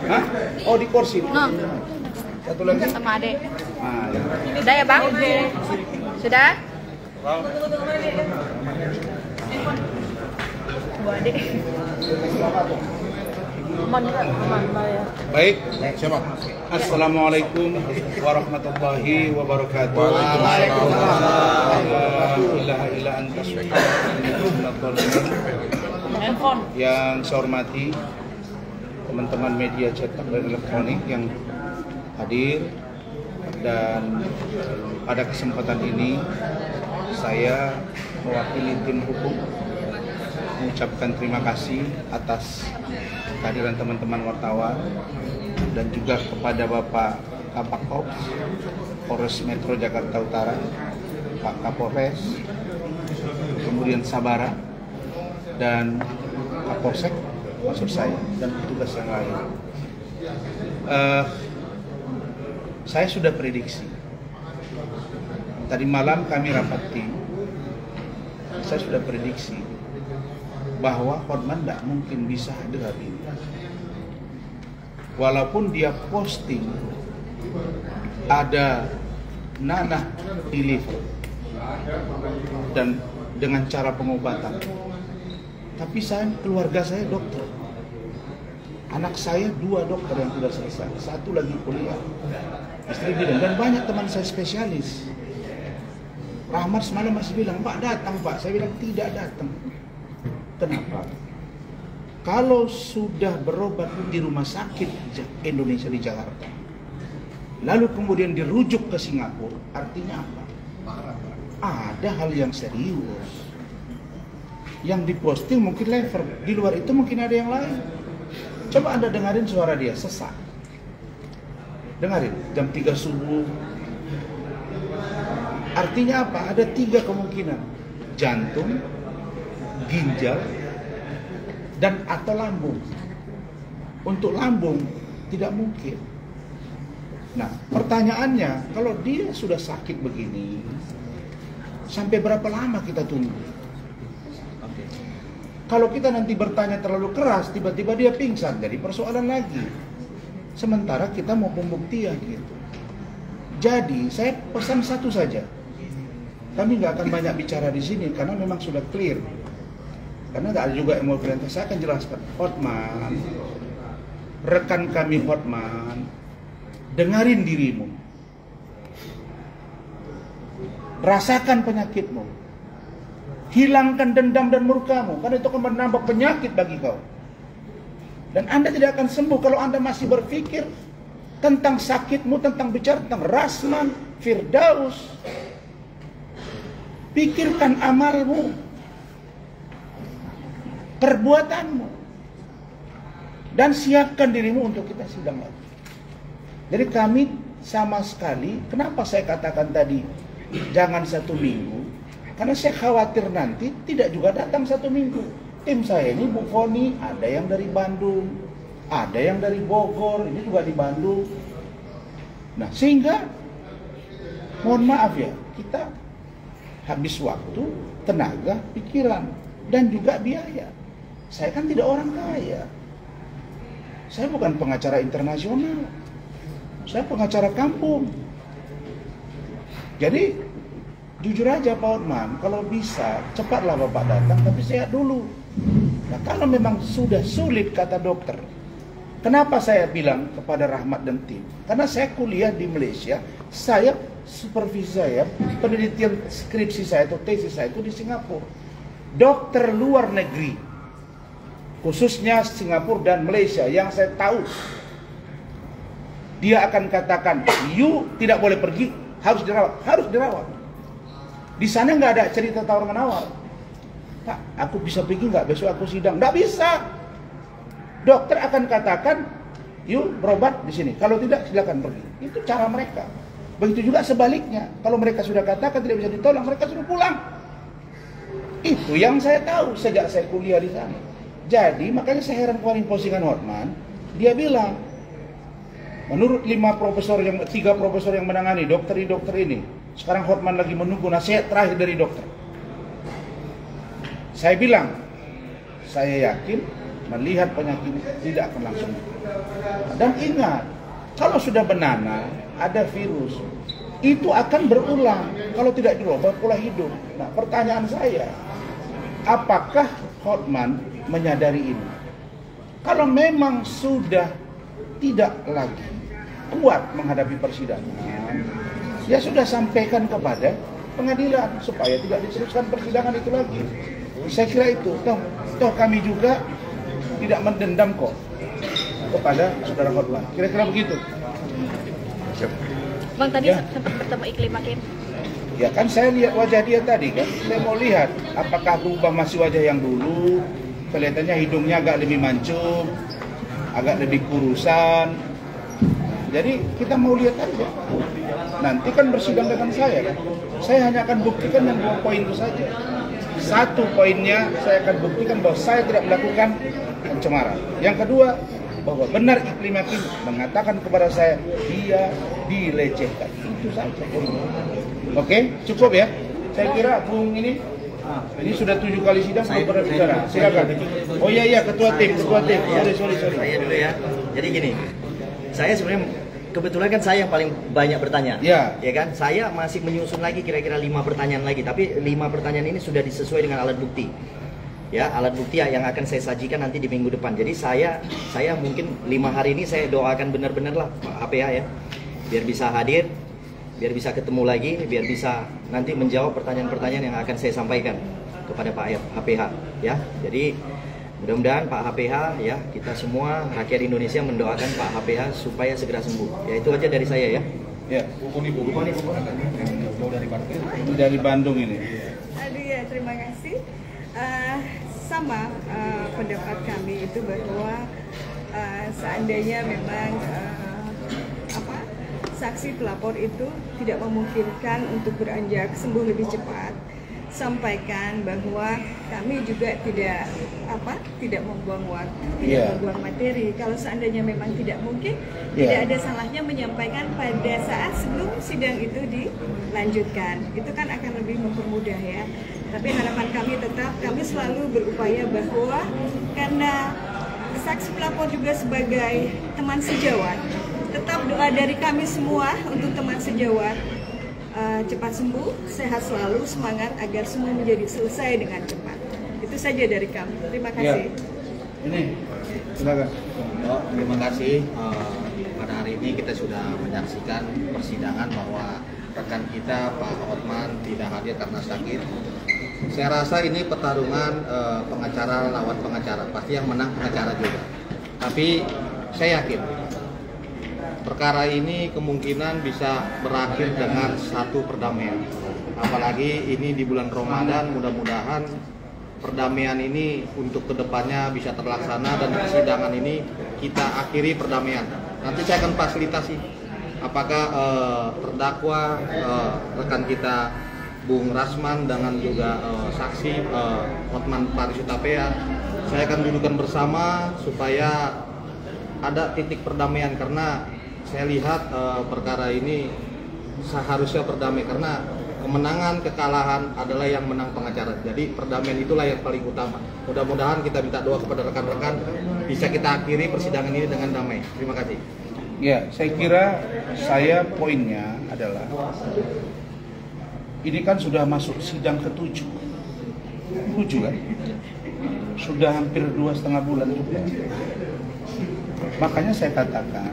Hah? Oh, di kursi. No. Satu lagi Sama adek. ah, ya. Sudah ya bang? Sudah? Bu adek. Baik, siapa? Assalamualaikum warahmatullahi wabarakatuh. Yang saya hormati teman-teman media cetak dan elektronik yang hadir, dan pada kesempatan ini saya mewakili tim hukum mengucapkan terima kasih atas kehadiran teman-teman wartawan dan juga kepada Bapak Kapolres Polres Metro Jakarta Utara, Pak Kapolres, kemudian Sabara dan Kapolsek, maksud saya, dan petugas yang lain. Saya sudah prediksi. Tadi malam kami rapat tim. Saya sudah prediksi bahwa Hotman tidak mungkin bisa hadir hari ini. Walaupun dia posting ada nanah di liver dan dengan cara pengobatan, tapi keluarga saya dokter. Anak saya 2 dokter yang sudah selesai, 1 lagi kuliah, istri bilang, dan banyak teman saya spesialis. Rahmat semalam masih bilang, Pak datang Pak. Saya bilang tidak datang. Kenapa? Kalau sudah berobat di rumah sakit Indonesia di Jakarta, lalu kemudian dirujuk ke Singapura, artinya apa? Ada hal yang serius. Yang diposting mungkin lever, di luar itu mungkin ada yang lain. Coba Anda dengarin suara dia, sesak. Dengarin, jam 3 subuh. Artinya apa? Ada 3 kemungkinan. Jantung, ginjal, dan atau lambung. Untuk lambung tidak mungkin. Nah, pertanyaannya, kalau dia sudah sakit begini, sampai berapa lama kita tunggu? Kalau kita nanti bertanya terlalu keras, tiba-tiba dia pingsan, jadi persoalan lagi. Sementara kita mau pembuktian gitu. Jadi saya pesan satu saja. Kami nggak akan banyak bicara di sini karena memang sudah clear. Karena nggak ada juga yang mau perintah. Saya akan jelaskan. Hotman, rekan kami Hotman, dengarin dirimu, rasakan penyakitmu, hilangkan dendam dan murkamu, karena itu akan menambah penyakit bagi kau. Dan Anda tidak akan sembuh kalau Anda masih berpikir tentang sakitmu, tentang bicara tentang Rasman, Firdaus. Pikirkan amalmu, perbuatanmu, dan siapkan dirimu untuk kita sidang lagi. Jadi kami sama sekali, kenapa saya katakan tadi jangan 1 minggu? Karena saya khawatir nanti tidak juga datang 1 minggu. Tim saya ini Bu Foni, ada yang dari Bandung, ada yang dari Bogor, ini juga di Bandung. Nah, sehingga mohon maaf ya, kita habis waktu, tenaga, pikiran, dan juga biaya. Saya kan tidak orang kaya. Saya bukan pengacara internasional. Saya pengacara kampung. Jadi, jujur aja Pak Hotman, kalau bisa, cepatlah Bapak datang, tapi sehat dulu. Nah, kalau memang sudah sulit, kata dokter, kenapa saya bilang kepada Rahmat dan tim? Karena saya kuliah di Malaysia, supervisi saya, penelitian skripsi saya atau tesis saya itu di Singapura. Dokter luar negeri, khususnya Singapura dan Malaysia, yang saya tahu, dia akan katakan, you tidak boleh pergi, harus dirawat. Di sana nggak ada cerita tawar-menawar. Pak, aku bisa pergi nggak? Besok aku sidang. Nggak bisa. Dokter akan katakan, you berobat di sini. Kalau tidak, silakan pergi. Itu cara mereka. Begitu juga sebaliknya. Kalau mereka sudah katakan tidak bisa ditolong, mereka sudah pulang. Itu yang saya tahu sejak saya kuliah di sana. Jadi makanya saya heran kemarin postingan Hotman. Dia bilang, menurut 3 profesor yang menangani dokter ini, sekarang Hotman lagi menunggu nasihat terakhir dari dokter. Saya bilang, saya yakin melihat penyakit tidak akan langsung. Dan ingat, kalau sudah benana, ada virus, itu akan berulang kalau tidak dirubah pola hidup. Nah, pertanyaan saya, apakah Hotman menyadari ini? Kalau memang sudah tidak lagi kuat menghadapi persidangan, ya sudah sampaikan kepada pengadilan supaya tidak diteruskan persidangan itu lagi. Saya kira itu. Toh kami juga tidak mendendam kok kepada saudara Hotman. Kira-kira begitu. Bang, tadi Ya. sempat bertemu Iklim Hakim. Ya kan saya lihat wajah dia tadi kan. Saya mau lihat apakah berubah masih wajah yang dulu. Kelihatannya hidungnya agak lebih mancung, agak lebih kurusan. Jadi kita mau lihat aja. Nanti kan bersidang dengan saya kan. Saya hanya akan buktikan yang 2 poin itu saja. 1 poinnya saya akan buktikan bahwa saya tidak melakukan pencemaran. Yang kedua, bahwa benar Iklim Hakim mengatakan kepada saya dia dilecehkan. Itu saja. Oke, cukup ya. Saya kira Bung ini sudah 7 kali sidang belum pernah bicara. Silakan. Oh iya ketua tim. Sorry. Saya dulu ya. Jadi gini, saya sebenarnya kebetulan kan saya yang paling banyak bertanya. Ya kan? Saya masih menyusun lagi kira-kira 5 pertanyaan lagi, tapi 5 pertanyaan ini sudah disesuaikan dengan alat bukti. Ya, alat bukti yang akan saya sajikan nanti di minggu depan. Jadi saya mungkin 5 hari ini saya doakan benar-benar lah Pak HPH ya. Biar bisa hadir, biar bisa ketemu lagi, biar bisa nanti menjawab pertanyaan-pertanyaan yang akan saya sampaikan kepada Pak HPH ya. Jadi mudah-mudahan Pak HPH ya, kita semua rakyat Indonesia mendoakan Pak HPH supaya segera sembuh. Ya itu aja dari saya ya. Ya. Dari Bandung ini. Aduh ya, terima kasih. Sama pendapat kami itu bahwa seandainya memang saksi pelapor itu tidak memungkinkan untuk beranjak sembuh lebih cepat, sampaikan bahwa kami juga tidak membuang waktu, tidak membuang materi. Kalau seandainya memang tidak mungkin, tidak ada salahnya menyampaikan pada saat sebelum sidang itu dilanjutkan. Itu kan akan lebih mempermudah ya. Tapi harapan kami tetap, kami selalu berupaya bahwa karena saksi pelapor juga sebagai teman sejawat, tetap doa dari kami semua untuk teman sejawat cepat sembuh, sehat selalu, semangat agar semua menjadi selesai dengan cepat. Itu saja dari kami. Terima kasih. Ini, silakan. Terima kasih. Pada hari ini kita sudah menyaksikan persidangan bahwa rekan kita Pak Hotman tidak hadir karena sakit. Saya rasa ini pertarungan pengacara lawan pengacara. Pasti yang menang pengacara juga. Tapi saya yakin perkara ini kemungkinan bisa berakhir dengan satu perdamaian. Apalagi ini di bulan Ramadan, mudah-mudahan perdamaian ini untuk kedepannya bisa terlaksana dan persidangan ini kita akhiri perdamaian. Nanti saya akan fasilitasi apakah terdakwa rekan kita Bung Rasman dengan juga saksi Hotman Paris Hutapea, saya akan dudukkan bersama supaya ada titik perdamaian, karena saya lihat perkara ini seharusnya perdamaian, karena kemenangan kekalahan adalah yang menang pengacara. Jadi perdamaian itulah yang paling utama. Mudah-mudahan kita minta doa kepada rekan-rekan bisa kita akhiri persidangan ini dengan damai. Terima kasih. Ya, saya poinnya adalah ini kan sudah masuk sidang ke-7 kan? Sudah hampir 2,5 bulan juga. Makanya saya katakan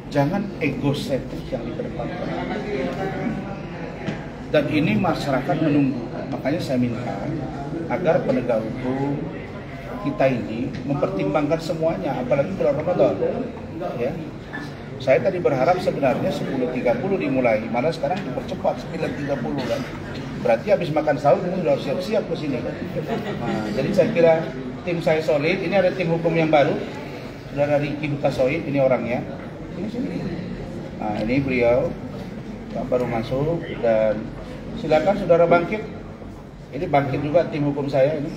jangan egosentris yang dikedepankan. Dan ini masyarakat menunggu. Makanya saya minta agar penegak hukum kita ini mempertimbangkan semuanya, apalagi bulan Ramadan. Ya. Saya tadi berharap sebenarnya 10.30 dimulai, malah sekarang dipercepat 9.30 kan. Berarti habis makan sahur ini sudah siap-siap ke sini kan. Nah, jadi saya kira tim saya solid. Ini ada tim hukum yang baru, Saudara Riki Hutasoid, ini orangnya. Ini sini. Nah, ini beliau baru masuk, dan silakan Saudara Bangkit. Ini Bangkit juga tim hukum saya ini.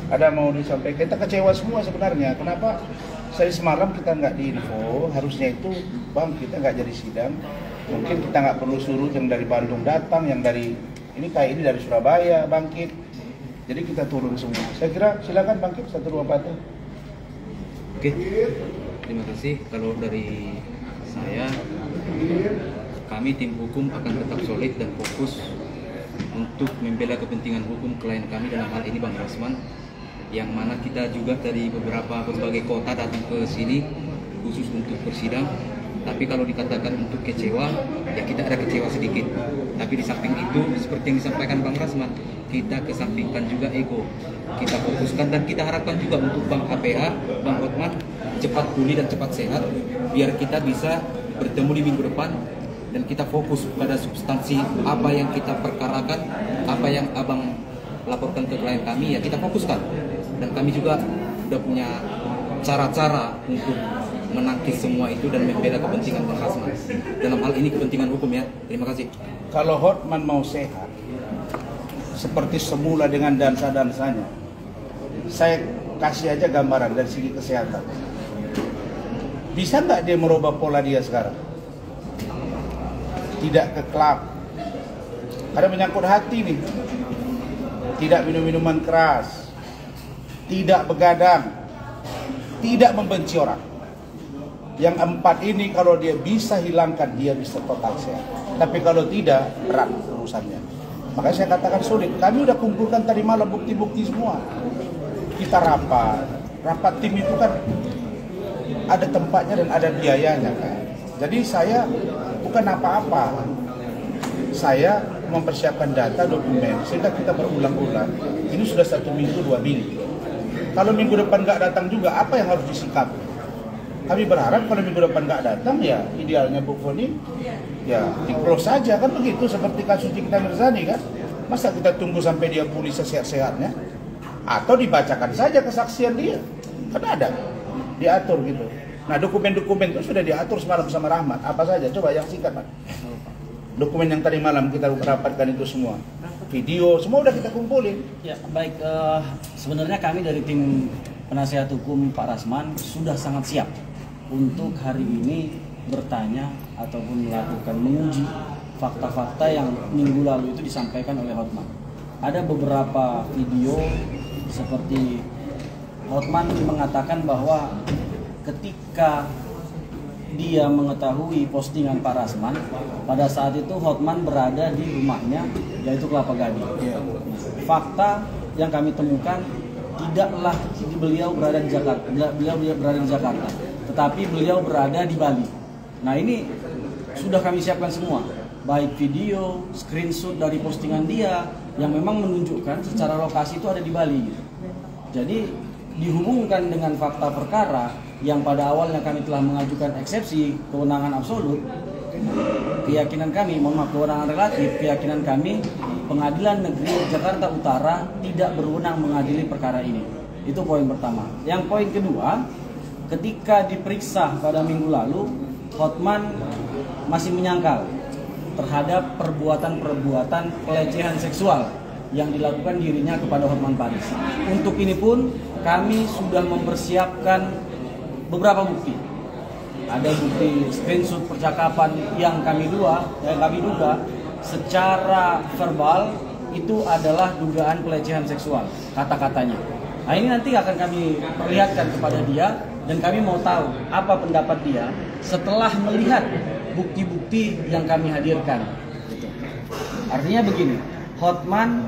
Ada mau disampaikan? Kita kecewa semua sebenarnya. Kenapa? Saya semalam kita nggak diinfo, harusnya itu Bang kita nggak jadi sidang. Mungkin kita nggak perlu suruh yang dari Bandung datang, yang dari ini dari Surabaya Bangkit. Jadi kita turun semua. Saya kira silakan bangkit 124. Oke, terima kasih. Kalau dari saya, kami tim hukum akan tetap solid dan fokus untuk membela kepentingan hukum klien kami, dalam hal ini Bang Rasman, yang mana kita juga dari berbagai kota datang ke sini khusus untuk bersidang. Tapi kalau dikatakan untuk kecewa, ya kita ada kecewa sedikit. Tapi di samping itu, seperti yang disampaikan Bang Rasman, kita kesampingkan juga ego. Kita fokuskan dan kita harapkan juga untuk Bang APH, Bang Hotman cepat pulih dan cepat sehat, biar kita bisa bertemu di minggu depan dan kita fokus pada substansi apa yang kita perkarakan, apa yang Abang laporkan ke klien kami, ya kita fokuskan. Dan kami juga udah punya cara-cara untuk menangkis semua itu dan membela kepentingan Bang Rasman. Dalam hal ini kepentingan hukum ya. Terima kasih. Kalau Hotman mau sehat seperti semula dengan dansa-dansanya, saya kasih aja gambaran dari segi kesehatan. Bisa nggak dia merubah pola dia sekarang? Tidak ke klub, karena menyangkut hati nih. Tidak minum minuman keras, tidak begadang, tidak membenci orang. Yang 4 ini kalau dia bisa hilangkan, dia bisa total sehat. Tapi kalau tidak, berat urusannya. Makanya saya katakan sulit. Kami udah kumpulkan tadi malam bukti-bukti semua. Kita rapat tim itu kan ada tempatnya dan ada biayanya kan. Jadi saya bukan apa-apa. Saya mempersiapkan data, dokumen, sehingga kita berulang-ulang. Ini sudah 1 minggu, 2 minggu. Kalau minggu depan nggak datang juga, apa yang harus disikapi? Kami berharap kalau minggu depan nggak datang, ya idealnya Bu Koni ya di-close saja, kan begitu, seperti kasus Nikita Mirzani kan. Masa kita tunggu sampai dia pulih sesehat-sehatnya? Atau dibacakan saja kesaksian dia, kan ada, diatur gitu. Nah dokumen-dokumen itu sudah diatur semalam sama Rahmat. Apa saja? Coba yang singkat Pak. Dokumen yang tadi malam kita rapatkan itu semua, video semua udah kita kumpulin. Ya baik, sebenarnya kami dari tim penasihat hukum Pak Rasman sudah sangat siap untuk hari ini bertanya ataupun melakukan menguji fakta-fakta yang minggu lalu itu disampaikan oleh Hotman. Ada beberapa video seperti Hotman mengatakan bahwa ketika dia mengetahui postingan Pak Rasman, pada saat itu Hotman berada di rumahnya, yaitu Kelapa Gading. Fakta yang kami temukan tidaklah beliau berada di Jakarta, tetapi beliau berada di Bali. Nah ini sudah kami siapkan semua, baik video, screenshot dari postingan dia yang memang menunjukkan secara lokasi itu ada di Bali. Jadi dihubungkan dengan fakta perkara yang pada awalnya kami telah mengajukan eksepsi kewenangan absolut, keyakinan kami, kewenangan relatif, keyakinan kami Pengadilan Negeri Jakarta Utara tidak berwenang mengadili perkara ini. Itu poin pertama. Yang poin kedua, ketika diperiksa pada minggu lalu, Hotman masih menyangkal terhadap perbuatan-perbuatan pelecehan seksual yang dilakukan dirinya kepada Hotman Paris. Untuk ini pun kami sudah mempersiapkan beberapa bukti. Ada bukti screenshot percakapan yang kami duga secara verbal itu adalah dugaan pelecehan seksual, kata-katanya. Nah ini nanti akan kami perlihatkan kepada dia dan kami mau tahu apa pendapat dia setelah melihat bukti-bukti yang kami hadirkan. Artinya begini, Hotman